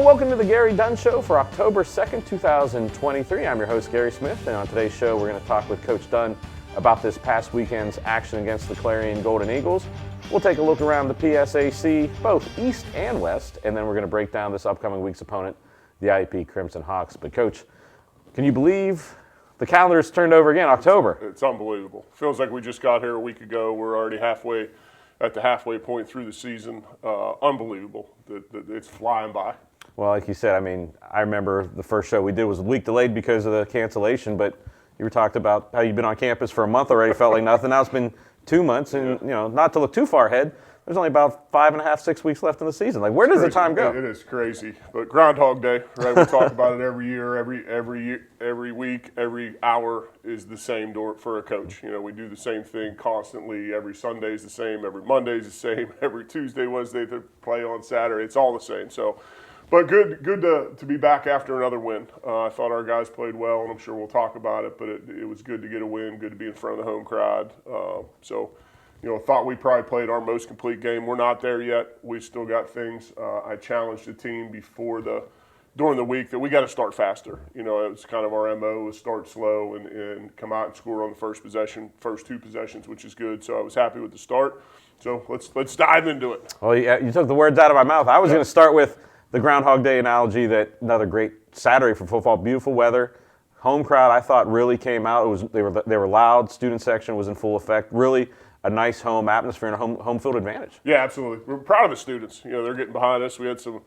welcome to the Gary Dunn Show for October 2nd, 2023. I'm your host, Gary Smith, and on today's show, we're going to talk with Coach Dunn about this past weekend's action against the Clarion Golden Eagles. We'll take a look around the PSAC, both East and West, and then we're going to break down this upcoming week's opponent, the IEP Crimson Hawks. But, Coach, can you believe the calendar's turned over again, October? It's unbelievable. Feels like we just got here a week ago. We're already at the halfway point through the season. Unbelievable. It's flying by. Well, like you said, I mean, I remember the first show we did was a week delayed because of the cancellation, but you were talked about how you've been on campus for a month already, felt like nothing. Now it's been 2 months, and, you know, not to look too far ahead, there's only about 5.5, 6 weeks left in the season. Like, where does the time go? It is crazy. But Groundhog Day, right? We talk about it every year, every week, every hour is the same for a coach. You know, we do the same thing constantly. Every Sunday is the same. Every Monday is the same. Every Tuesday, Wednesday, they play on Saturday. It's all the same. So, but good to be back after another win. I thought our guys played well, and I'm sure we'll talk about it. But it was good to get a win. Good to be in front of the home crowd. You know, thought we probably played our most complete game. We're not there yet. We still got things. I challenged the team during the week that we got to start faster. You know, it was kind of our MO was start slow and come out and score on the first two possessions, which is good. So I was happy with the start. So let's dive into it. Well, you took the words out of my mouth. I was going to start with the Groundhog Day analogy. That another great Saturday for football. Beautiful weather. Home crowd, I thought, really came out. They were loud. Student section was in full effect. Really a nice home atmosphere and a home field advantage. Yeah, absolutely. We're proud of the students. You know, they're getting behind us. We had some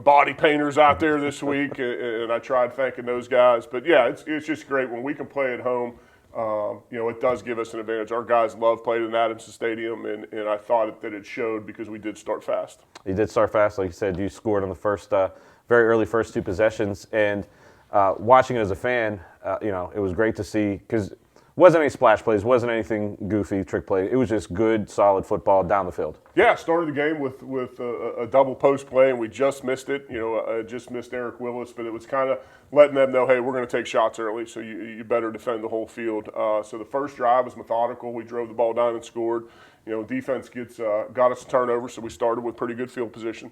body painters out there this week, and I tried thanking those guys. But, yeah, it's just great when we can play at home. You know, it does give us an advantage. Our guys love playing in Adamson Stadium, and I thought that it showed because we did start fast. You did start fast. Like you said, you scored on the first, very early first two possessions. And watching it as a fan, you know, it was great to see because – wasn't any splash plays, wasn't anything goofy, trick play. It was just good, solid football down the field. Yeah, started the game with a double post play, and we just missed it. You know, just missed Eric Willis, but it was kind of letting them know, hey, we're going to take shots early, so you better defend the whole field. So the first drive was methodical. We drove the ball down and scored. You know, defense got us a turnover, so we started with pretty good field position.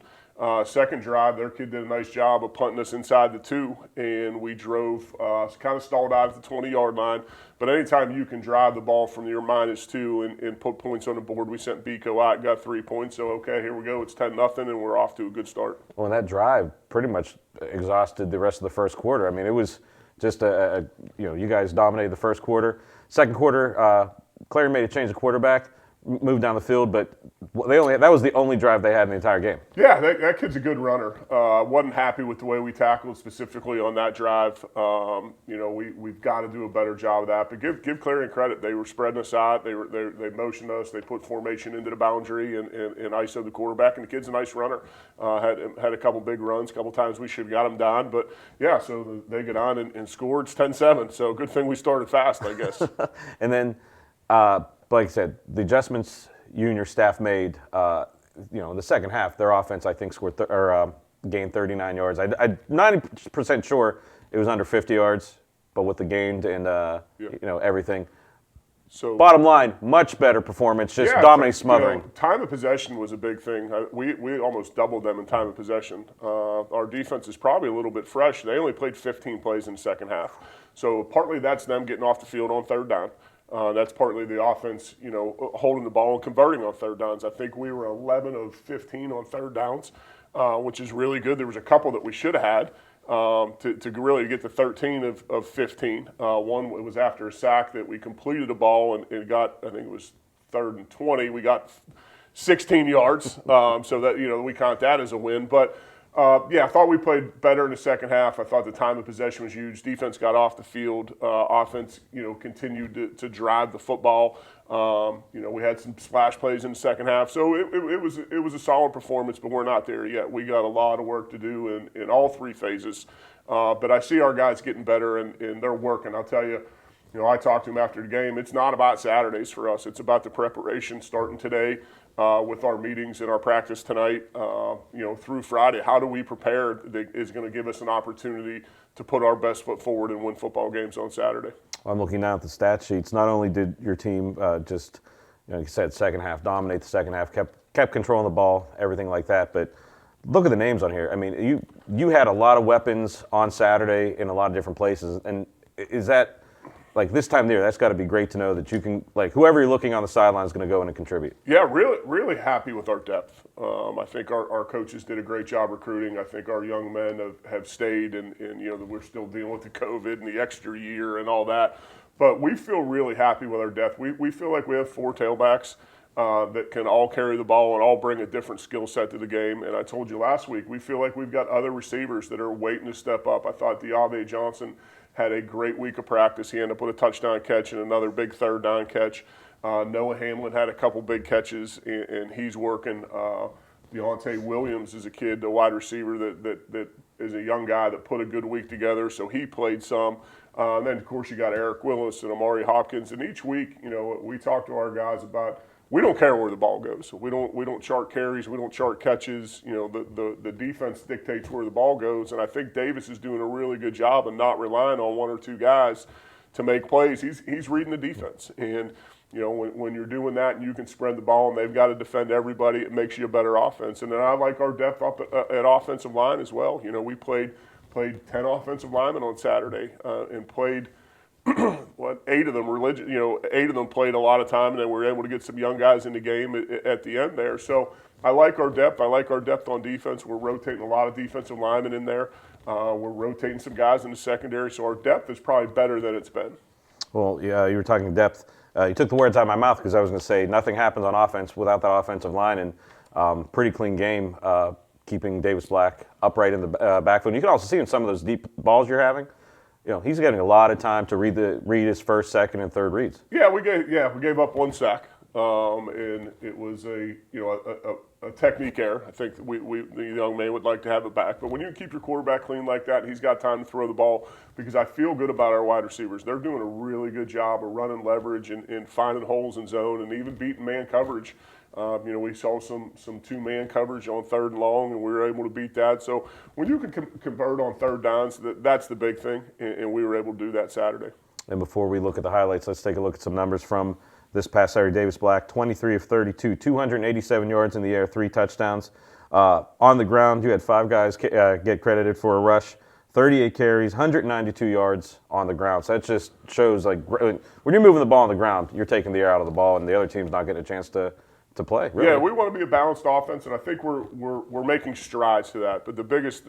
Second drive, their kid did a nice job of punting us inside the 2, and we drove, kind of stalled out at the 20-yard line. But anytime you can drive the ball from your -2 and put points on the board, we sent Bico out, got 3 points. So, okay, here we go. It's 10-0, and we're off to a good start. Well, and that drive pretty much exhausted the rest of the first quarter. I mean, it was just you know, you guys dominated the first quarter. Second quarter, Clarion made a change of quarterback, moved down the field, but that was the only drive they had in the entire game. Yeah, that kid's a good runner. Wasn't happy with the way we tackled specifically on that drive. You know, we've got to do a better job of that. But give Clarion credit. They were spreading us out. They motioned us. They put formation into the boundary and ISO the quarterback. And the kid's a nice runner. Had a couple big runs. A couple times we should have got him down. But yeah, so they get on and scored. It's 10-7. So good thing we started fast, I guess. And then, like I said, the adjustments you and your staff made, you know, in the second half, their offense, I think, gained 39 yards. I'm 90% sure it was under 50 yards, but with the gained and, you know, everything. So, bottom line, much better performance, just dominating, smothering. You know, time of possession was a big thing. We almost doubled them in time of possession. Our defense is probably a little bit fresh. They only played 15 plays in the second half. So partly that's them getting off the field on third down. That's partly the offense, you know, holding the ball and converting on third downs. I think we were 11 of 15 on third downs, which is really good. There was a couple that we should have had to really get to 13 of 15. One was after a sack that we completed a ball and got, I think it was 3rd and 20. We got 16 yards, so that, you know, we count that as a win. But yeah, I thought we played better in the second half. I thought the time of possession was huge. Defense got off the field. Offense, you know, continued to drive the football. You know, we had some splash plays in the second half. So it was a solid performance, but we're not there yet. We got a lot of work to do in all 3 phases. But I see our guys getting better, and they're working. I'll tell you, you know, I talked to them after the game. It's not about Saturdays for us. It's about the preparation starting today. With our meetings and our practice tonight, you know, through Friday. How do we prepare that is going to give us an opportunity to put our best foot forward and win football games on Saturday? Well, I'm looking now at the stat sheets. Not only did your team just, you know, like you said, second half, dominate the second half, kept controlling the ball, everything like that, but look at the names on here. I mean, you had a lot of weapons on Saturday in a lot of different places, and is that like this time of year? That's got to be great to know that you can, like, whoever you're looking on the sideline is going to go in and contribute. Yeah, really happy with our depth. I think our coaches did a great job recruiting. I think our young men have stayed, and we're still dealing with the COVID and the extra year and all that. But we feel really happy with our depth. We feel like we have 4 tailbacks that can all carry the ball and all bring a different skill set to the game. And I told you last week, we feel like we've got other receivers that are waiting to step up. I thought Deave Johnson had a great week of practice. He ended up with a touchdown catch and another big third down catch. Noah Hamlin had a couple big catches, and he's working. Deontay Williams is a kid, a wide receiver that is a young guy that put a good week together, so he played some. And then, of course, you got Eric Willis and Amari Hopkins. And each week, we talk to our guys about, we don't care where the ball goes. We don't chart carries. We don't chart catches. The defense dictates where the ball goes. And I think Davis is doing a really good job of not relying on 1 or 2 guys to make plays. He's reading the defense. And, when you're doing that and you can spread the ball and they've got to defend everybody, it makes you a better offense. And then I like our depth up at offensive line as well. We played 10 offensive linemen on Saturday and played – 8 of them 8 of them played a lot of time, and then we were able to get some young guys in the game at the end there. So I like our depth. I like our depth on defense. We're rotating a lot of defensive linemen in there. We're rotating some guys in the secondary. So our depth is probably better than it's been. Well, yeah, you were talking depth. You took the words out of my mouth because I was going to say nothing happens on offense without that offensive line, and pretty clean game keeping Davis Black upright in the backfield. You can also see in some of those deep balls you're having, he's getting a lot of time to read his first, second, and third reads. Yeah, we gave up 1 sack, and it was a technique error. I think that the young man would like to have it back. But when you keep your quarterback clean like that, and he's got time to throw the ball, because I feel good about our wide receivers. They're doing a really good job of running leverage and finding holes in zone and even beating man coverage. We saw some 2-man coverage on 3rd and long, and we were able to beat that. So when you can convert on 3rd downs, that's the big thing, and we were able to do that Saturday. And before we look at the highlights, let's take a look at some numbers from this past Saturday. Davis Black, 23 of 32, 287 yards in the air, 3 touchdowns. On the ground, you had 5 guys get credited for a rush, 38 carries, 192 yards on the ground. So that just shows, like, when you're moving the ball on the ground, you're taking the air out of the ball, and the other team's not getting a chance to play. Really. Yeah, we want to be a balanced offense, and I think we're making strides to that. But the biggest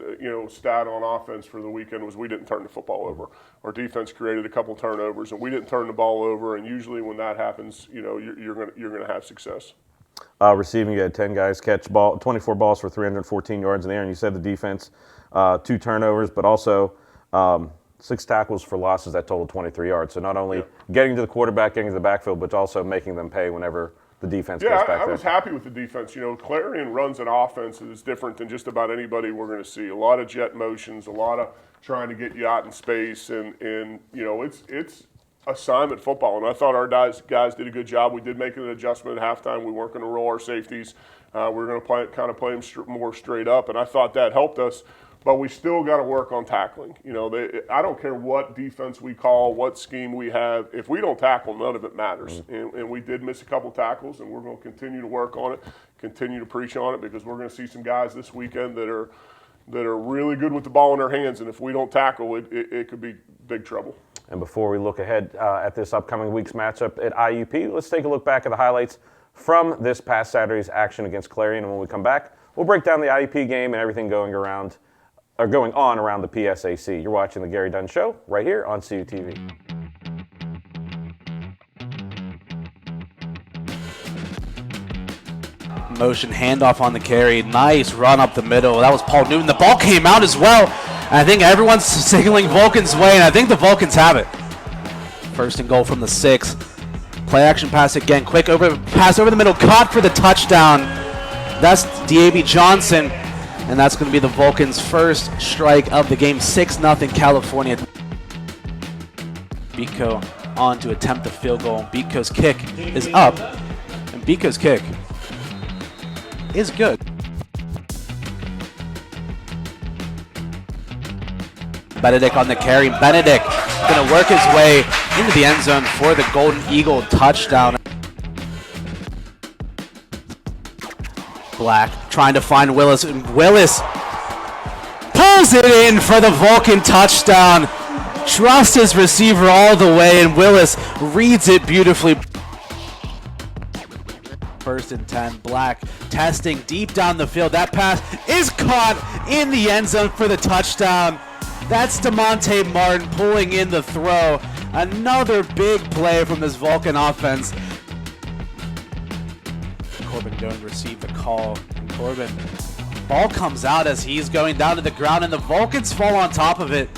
stat on offense for the weekend was we didn't turn the football over. Our defense created a couple turnovers, and we didn't turn the ball over. And usually when that happens, you're going to have success. Receiving, you had 10 guys catch 24 balls for 314 yards in the air, and you said the defense 2 turnovers, but also 6 tackles for losses that totaled 23 yards. So not only getting to the quarterback, getting to the backfield, but also making them pay whenever the defense gets back there. I was happy with the defense. Clarion runs an offense that is different than just about anybody we're going to see. A lot of jet motions, a lot of trying to get you out in space, and it's assignment football. And I thought our guys did a good job. We did make an adjustment at halftime. We weren't going to roll our safeties. We were going to play them more straight up, and I thought that helped us. But we still got to work on tackling. I don't care what defense we call, what scheme we have. If we don't tackle, none of it matters. Mm-hmm. And we did miss a couple tackles, and we're going to continue to work on it, continue to preach on it, because we're going to see some guys this weekend that are really good with the ball in their hands. And if we don't tackle, it could be big trouble. And before we look ahead at this upcoming week's matchup at IUP, let's take a look back at the highlights from this past Saturday's action against Clarion. And when we come back, we'll break down the IUP game and everything going on around the PSAC. You're watching the Gary Dunn Show right here on CUTV. Motion handoff on the carry. Nice run up the middle. That was Paul Newton. The ball came out as well. And I think everyone's signaling Vulcan's way, and I think the Vulcans have it. 1st and goal from the 6. Play action pass again. Quick pass over the middle. Caught for the touchdown. That's Deave Johnson. And that's going to be the Vulcans' first strike of the game. 6-0 California. Biko on to attempt the field goal. Biko's kick is up. And Biko's kick is good. Benedict on the carry. Benedict going to work his way into the end zone for the Golden Eagle touchdown. Black trying to find Willis. Willis pulls Pulls it in for the Vulcan touchdown. Trusts his receiver all the way, and Willis reads it beautifully. First and 10, Black testing deep down the field. That pass is caught in the end zone for the touchdown. That's DeMonte Martin pulling in the throw. Another big play from this Vulcan offense. Corbin Dunn received the call. And Corbin, ball comes out as he's going down to the ground, and the Vulcans fall on top of it.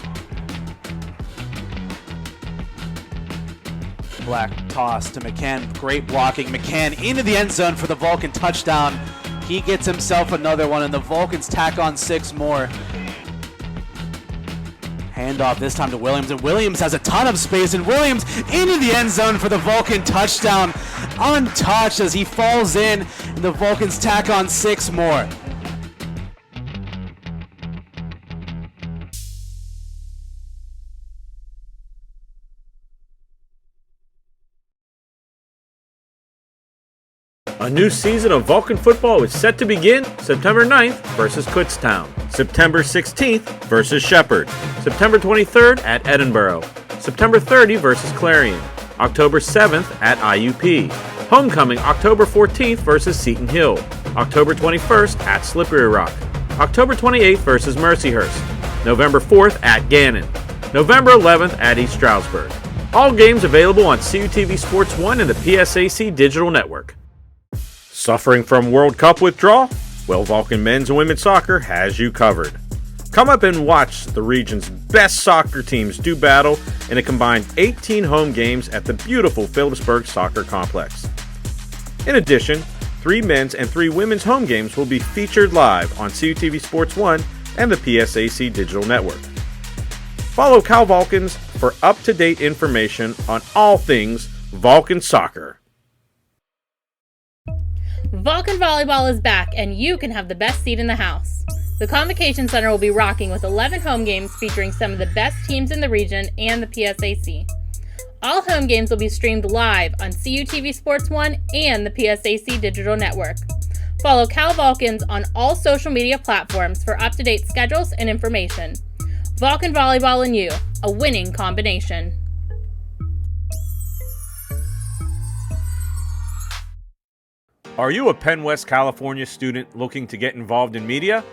Black toss to McCann. Great blocking. McCann into the end zone for the Vulcan touchdown. He gets himself another one, and the Vulcans tack on 6 more. Handoff this time to Williams, and Williams has a ton of space, and Williams into the end zone for the Vulcan touchdown. Untouched as he falls in, and the Vulcans tack on 6 more. A new season of Vulcan football is set to begin September 9th versus Kutztown, September 16th versus Shepherd, September 23rd at Edinburgh, September 30th versus Clarion, October 7th at IUP, Homecoming October 14th versus Seton Hill, October 21st at Slippery Rock, October 28th versus Mercyhurst, November 4th at Gannon, November 11th at East Stroudsburg. All games available on CUTV Sports 1 and the PSAC Digital Network. Suffering from World Cup withdrawal? Well, Vulcan men's and women's soccer has you covered. Come up and watch the region's best soccer teams do battle in a combined 18 home games at the beautiful Phillipsburg Soccer Complex. In addition, 3 men's and 3 women's home games will be featured live on CUTV Sports 1 and the PSAC Digital Network. Follow Cal Vulcans for up-to-date information on all things Vulcan soccer. Vulcan Volleyball is back, and you can have the best seat in the house. The Convocation Center will be rocking with 11 home games featuring some of the best teams in the region and the PSAC. All home games will be streamed live on CUTV Sports 1 and the PSAC Digital Network. Follow Cal Vulcans on all social media platforms for up-to-date schedules and information. Vulcan Volleyball and you, a winning combination. Are you a Penn West California student looking to get involved in media?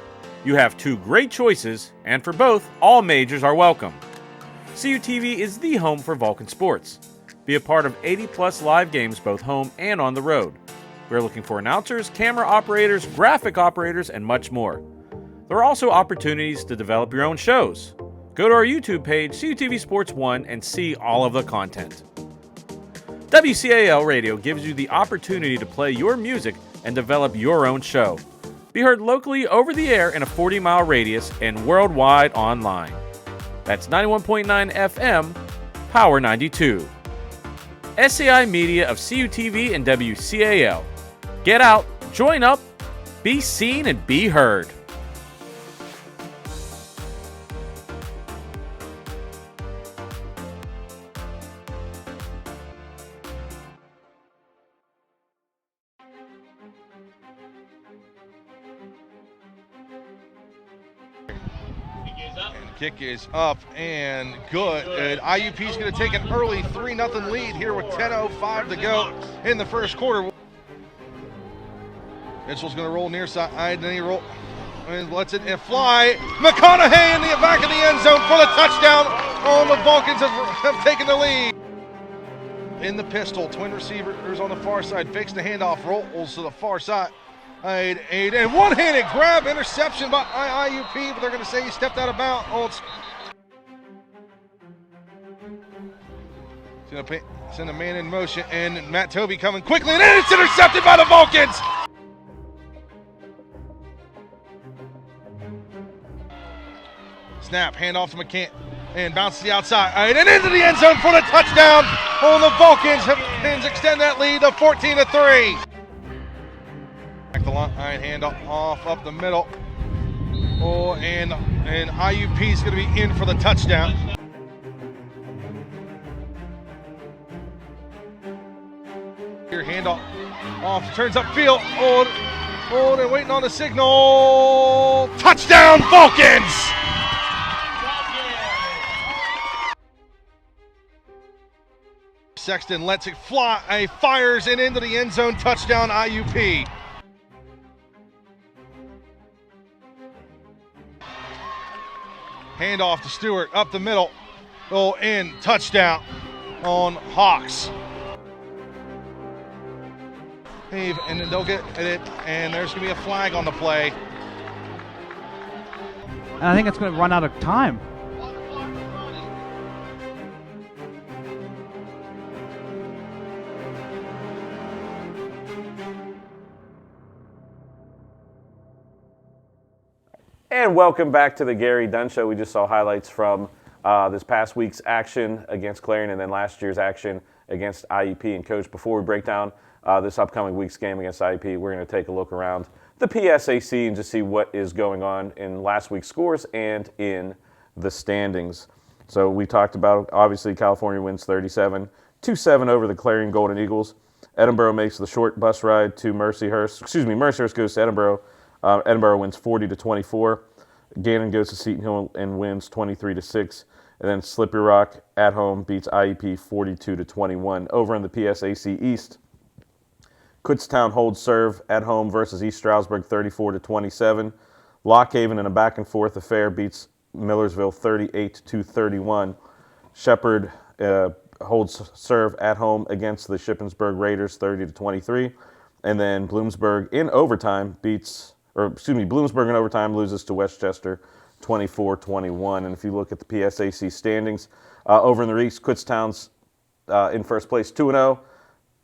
You have 2 great choices, and for both, all majors are welcome. CUTV is the home for Vulcan sports. Be a part of 80-plus live games both home and on the road. We're looking for announcers, camera operators, graphic operators, and much more. There are also opportunities to develop your own shows. Go to our YouTube page, CUTV Sports 1, and see all of the content. WCAL Radio gives you the opportunity to play your music and develop your own show. Be heard locally over the air in a 40-mile radius and worldwide online. That's 91.9 FM, Power 92. SAI Media of CUTV and WCAL. Get out, join up, be seen, and be heard. Kick is up and good. IUP's going to take an early 3-0 lead here with 10:05 to go in the first quarter. Mitchell's going to roll near side, then he roll and lets it fly. McConaughey in the back of the end zone for the touchdown. Oh, the Vulcans have taken the lead. In the pistol, twin receivers on the far side, fakes the handoff, rolls to the far side. And one-handed grab, interception by IUP, but they're going to say he stepped out of bounds. He's going to send a man in motion, and Matt Tobey coming quickly, and it's intercepted by the Vulcans. Snap, handoff to McCann, and bounces to the outside, and into the end zone for the touchdown. The Vulcans have extend that lead to 14-3. The line, hand off up the middle. And IUP is going to be in for the touchdown. Here, hand off, turns upfield. And waiting on the signal. Touchdown, Vulcans! Sexton lets it fly, fires it into the end zone, touchdown IUP. Handoff to Stewart, up the middle, in, touchdown on Hawks. And then they'll get it, and there's going to be a flag on the play. And I think it's going to run out of time. And welcome back to the Gary Dunn Show. We just saw highlights from this past week's action against Clarion and then last year's action against IUP. And Coach, before we break down this upcoming week's game against IUP, we're going to take a look around the PSAC and just see what is going on in last week's scores and in the standings. So we talked about, obviously, California wins 37-7 over the Clarion Golden Eagles. Edinburgh makes the short bus ride to Mercyhurst. Mercyhurst goes to Edinburgh. Edinburgh wins 40-24. Gannon goes to Seton Hill and wins 23-6. And then Slippery Rock at home beats IUP 42-21. Over in the PSAC East, Kutztown holds serve at home versus East Stroudsburg 34-27. Lock Haven in a back and forth affair beats Millersville 38-31. Shepherd holds serve at home against the Shippensburg Raiders 30-23. And then Bloomsburg in overtime Bloomsburg in overtime loses to Westchester 24-21. And if you look at the PSAC standings, over in the East, Kutztown's in first place 2-0.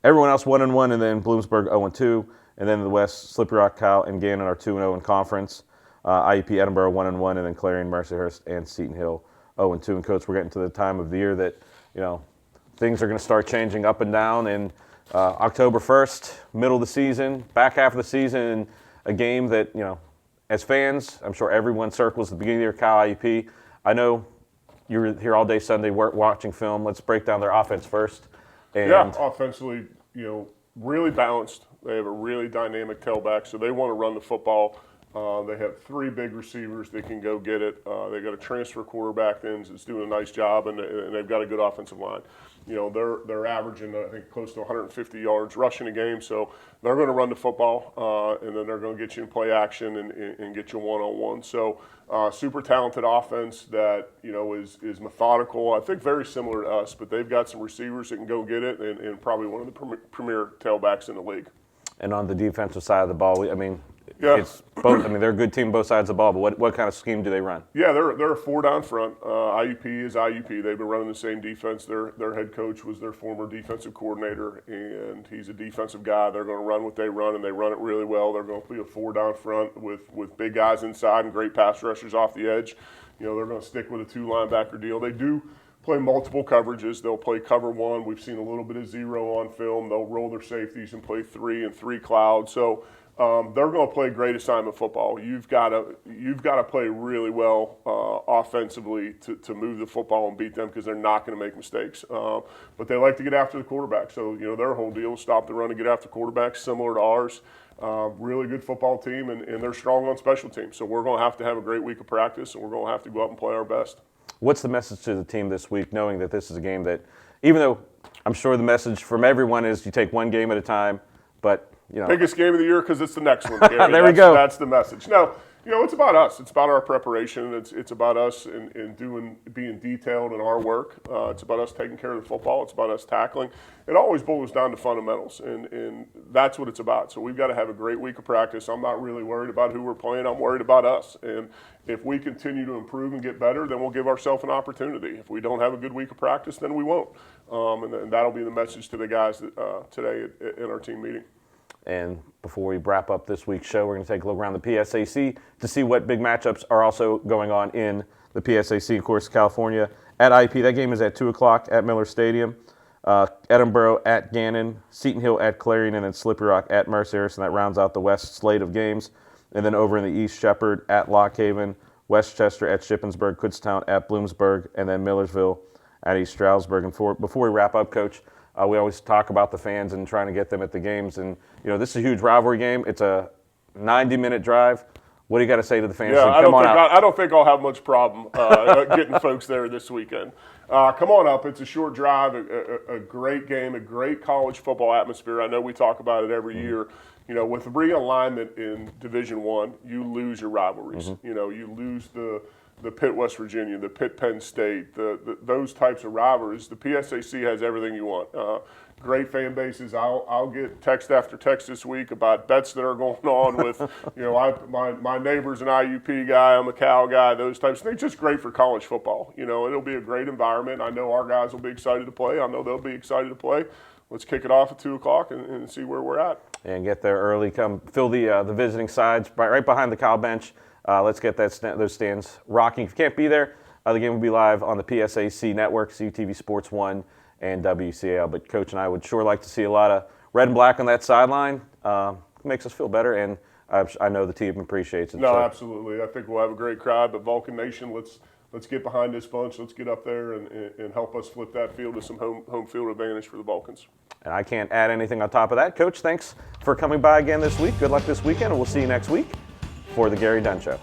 Everyone else 1-1, and then Bloomsburg 0-2. And then in the West, Slippery Rock, Cal, and Gannon are 2-0 in conference. IUP Edinburgh 1-1, and then Clarion, Mercyhurst, and Seton Hill 0-2. And Coach, we're getting to the time of the year that things are going to start changing up and down. And October 1st, middle of the season, back half of the season, a game that, as fans, I'm sure everyone circles the beginning of your Cal IUP. I know you were here all day Sunday watching film. Let's break down their offense first. And offensively, really balanced. They have a really dynamic tailback, so they want to run the football. They have three big receivers that can go get it. They got a transfer quarterback that's doing a nice job, and they've got a good offensive line. They're averaging, I think, close to 150 yards rushing a game, so they're going to run the football, and then they're going to get you in play action and get you one-on-one. So super talented offense that, is methodical. I think very similar to us, but they've got some receivers that can go get it and probably one of the premier tailbacks in the league. And on the defensive side of the ball, it's both. They're a good team both sides of the ball, but what kind of scheme do they run? Yeah, they're a four-down front. IUP is IUP. They've been running the same defense. Their head coach was their former defensive coordinator, and he's a defensive guy. They're going to run what they run, and they run it really well. They're going to be a four-down front with big guys inside and great pass rushers off the edge. They're going to stick with a two-linebacker deal. They do play multiple coverages. They'll play cover one. We've seen a little bit of zero on film. They'll roll their safeties and play three and three cloud. So they're going to play great assignment football. You've got to play really well offensively to move the football and beat them because they're not going to make mistakes. But they like to get after the quarterback. So their whole deal is stop the run and get after quarterbacks, similar to ours. Really good football team, and they're strong on special teams. So we're going to have a great week of practice, and we're going to have to go out and play our best. What's the message to the team this week, knowing that this is a game that, even though I'm sure the message from everyone is you take one game at a time, but biggest game of the year because it's the next one. Gary. There we go. That's the message. Now, it's about us. It's about our preparation. It's about us in being detailed in our work. It's about us taking care of the football. It's about us tackling. It always boils down to fundamentals, and that's what it's about. So we've got to have a great week of practice. I'm not really worried about who we're playing. I'm worried about us. And if we continue to improve and get better, then we'll give ourselves an opportunity. If we don't have a good week of practice, then we won't. And that'll be the message to the guys today in our team meeting. And before we wrap up this week's show, we're going to take a look around the PSAC to see what big matchups are also going on in the PSAC. Of course, California at IUP. That game is at 2 o'clock at Miller Stadium. Edinburgh at Gannon, Seton Hill at Clarion, and then Slippery Rock at Mercyhurst, and that rounds out the West slate of games. And then over in the East, Shepherd at Lock Haven, Westchester at Shippensburg, Kutztown at Bloomsburg, and then Millersville at East Stroudsburg. And before we wrap up, Coach, we always talk about the fans and trying to get them at the games. And, this is a huge rivalry game. It's a 90-minute drive. What do you got to say to the fans? Yeah, Come on out. I don't think I'll have much problem getting folks there this weekend. Come on up. It's a short drive, a great game, a great college football atmosphere. I know we talk about it every year. You know, with realignment in Division I, you lose your rivalries. You know, you lose the Pitt West Virginia, the Pitt Penn State, those types of rivalries. The PSAC has everything you want. Great fan bases. I'll get text after text this week about bets that are going on with, you know, my neighbor's an IUP guy, I'm a Cal guy, those types of things. Just great for college football. You know, it'll be a great environment. I know our guys will be excited to play. I know they'll be excited to play. Let's kick it off at 2 o'clock and see where we're at. And get there early. Come fill the visiting sides right behind the Cal bench. Let's get those stands rocking. If you can't be there, the game will be live on the PSAC network, CTV Sports 1 and WCAL. But Coach and I would sure like to see a lot of red and black on that sideline. Makes us feel better, and I know the team appreciates it. No, so. Absolutely. I think we'll have a great crowd. But Vulcan Nation, let's get behind this bunch. Let's get up there and help us flip that field to some home field advantage for the Vulcans. And I can't add anything on top of that. Coach, thanks for coming by again this week. Good luck this weekend, and we'll see you next week for the Gary Dunn Show.